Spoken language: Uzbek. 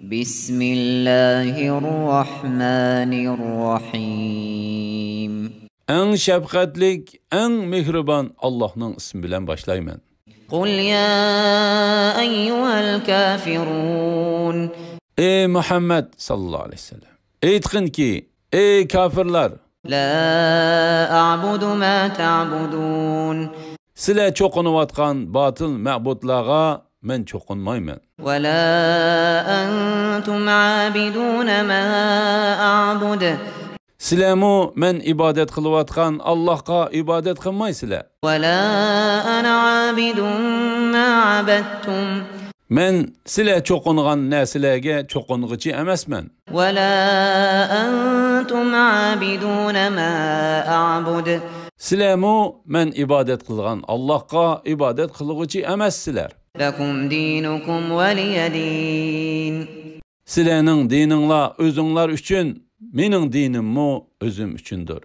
Bismillahirrahmanirrahim. En şefkatlik, en mehriban Allah'ın ismi bilen başlayman. Kul ya eyyuhel kafirun. Ey Muhammed sallallahu aleyhi ve sellem. Eytkin ki, ey kafirler. La a'budu ma ta'budun. Sizler çoqunuvatkan batıl ma'budlağa men çoqunmayman. Ve la entum abidun ma a'bud. Sizlermu men ibadet kılıvatkan Allah'a ibadet kılmaysizlar. Ve la ana abidun ma abadtum. Men sizler çoqunğan näsilerge çoqunğıcı emasman. Ve la entum abidun ma a'bud. Sizlermu men ibadet kılgan Allah'a ibadet kılıgıcı emassizlar. Lekum dinukum veliyedin. Sizlerning dininglar özünglar üçün, mening dinimmu özüm üçündür.